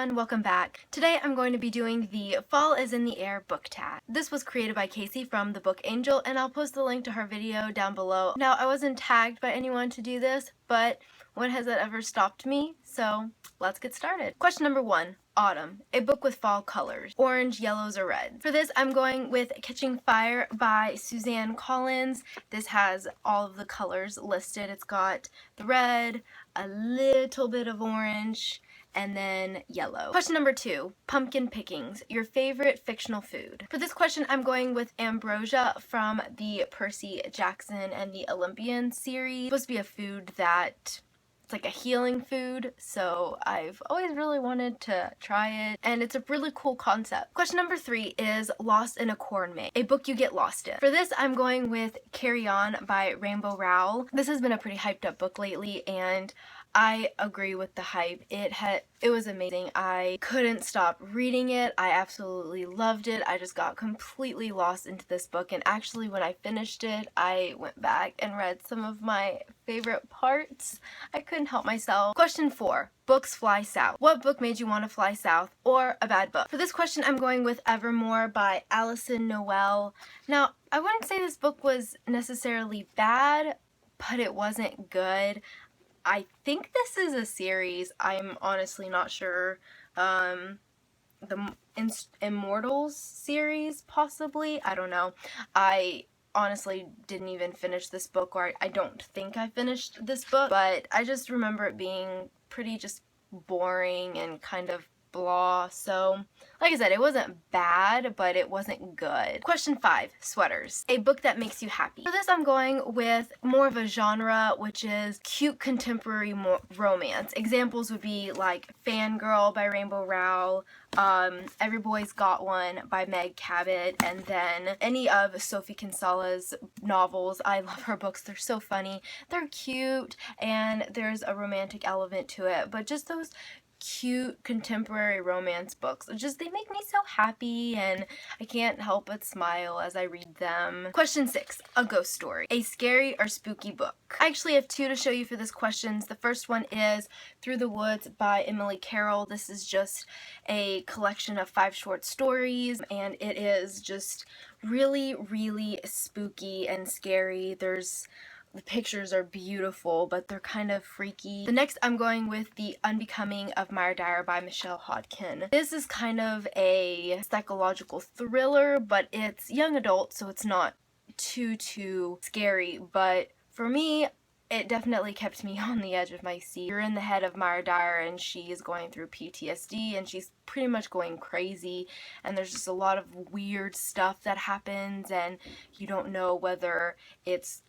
everyone, welcome back. Today I'm going to be doing the Fall is in the Air book tag. This was created by Casey from the book Angel, and I'll post the link to her video down below. Now, I wasn't tagged by anyone to do this, but when has that ever stopped me? So let's get started. Question number 1. Autumn, a book with fall colors, orange, yellows, or red. For this, I'm going with Catching Fire by Suzanne Collins. This has all of the colors listed. It's got the red, a little bit of orange, and then yellow. Question number 2, pumpkin pickings, your favorite fictional food. For this question, I'm going with ambrosia from the Percy Jackson and the Olympian series. It's supposed to be a food that it's like a healing food, so I've always really wanted to try it, and it's a really cool concept. Question number 3 is Lost in a Corn Maze, a book you get lost in. For this, I'm going with Carry On by Rainbow Rowell. This has been a pretty hyped up book lately, and I agree with the hype. It was amazing. I couldn't stop reading it. I absolutely loved it. I just got completely lost into this book, and actually when I finished it, I went back and read some of my favorite parts. I couldn't help myself. Question 4. Books fly south. What book made you want to fly south, or a bad book? For this question, I'm going with Evermore by Alison Noel. Now, I wouldn't say this book was necessarily bad, but it wasn't good. I think this is a series. I'm honestly not sure. The Immortals series, possibly? I don't know. I honestly didn't even finish this book, or I don't think I finished this book, but I just remember it being pretty just boring and kind of blah. So, like I said, it wasn't bad, but it wasn't good. Question 5, Sweaters, a book that makes you happy. For this, I'm going with more of a genre, which is cute contemporary romance. Examples would be like Fangirl by Rainbow Rowell, Every Boy's Got One by Meg Cabot, and then any of Sophie Kinsala's novels. I love her books. They're so funny. They're cute, and there's a romantic element to it, but just those cute contemporary romance books, they make me so happy, and I can't help but smile as I read them. Question 6, a ghost story, a scary or spooky book. I actually have 2 to show you for this question. The first one is Through the Woods by Emily Carroll. This is just a collection of 5 short stories, and it is just really, really spooky and scary. The pictures are beautiful, but they're kind of freaky. The next, I'm going with The Unbecoming of Dyer by Michelle Hodkin. This is kind of a psychological thriller, but it's young adult, so it's not too scary. But for me, it definitely kept me on the edge of my seat. You're in the head of Dyer, and she is going through PTSD, and she's pretty much going crazy, and there's just a lot of weird stuff that happens, and you don't know whether if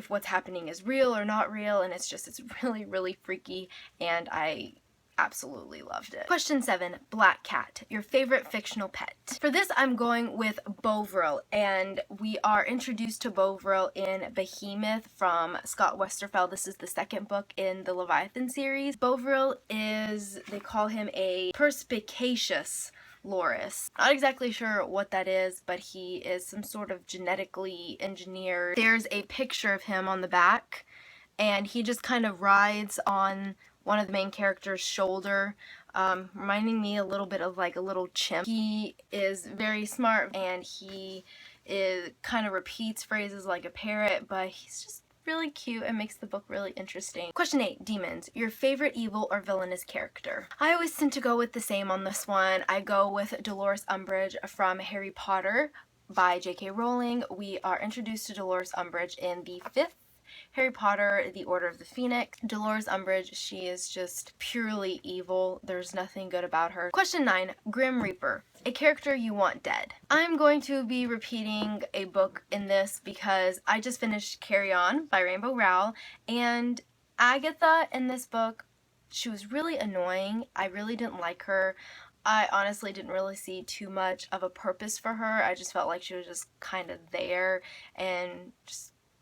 what's happening is real or not real, and it's really, really freaky, and I absolutely loved it. Question 7, Black Cat, your favorite fictional pet. For this, I'm going with Bovril, and we are introduced to Bovril in Behemoth from Scott Westerfeld. This is the second book in the Leviathan series. Bovril they call him a perspicacious loris. Not exactly sure what that is, but he is some sort of genetically engineered. There's a picture of him on the back, and he just kind of rides on one of the main character's shoulder, reminding me a little bit of like a little chimp. He is very smart, and he kind of repeats phrases like a parrot, but he's just really cute and makes the book really interesting. Question 8, Demons, your favorite evil or villainous character. I always tend to go with the same on this one. I go with Dolores Umbridge from Harry Potter by J.K. Rowling. We are introduced to Dolores Umbridge in the 5th Harry Potter, The Order of the Phoenix. Dolores Umbridge, she is just purely evil. There's nothing good about her. Question 9, Grim Reaper, a character you want dead. I'm going to be repeating a book in this because I just finished Carry On by Rainbow Rowell, and Agatha in this book, she was really annoying. I really didn't like her. I honestly didn't really see too much of a purpose for her. I just felt like she was just kind of there, and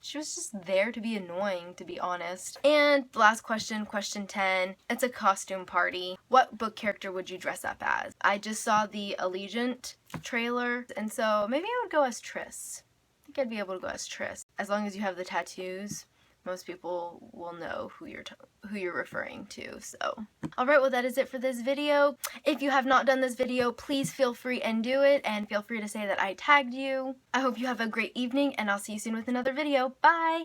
she was just there to be annoying, to be honest. And the last question, question 10, it's a costume party. What book character would you dress up as? I just saw the Allegiant trailer, and so maybe I would go as Triss. I think I'd be able to go as Triss. As long as you have the tattoos, most people will know who you're referring to, so Alright, well that is it for this video. If you have not done this video, please feel free and do it, and feel free to say that I tagged you. I hope you have a great evening, and I'll see you soon with another video. Bye!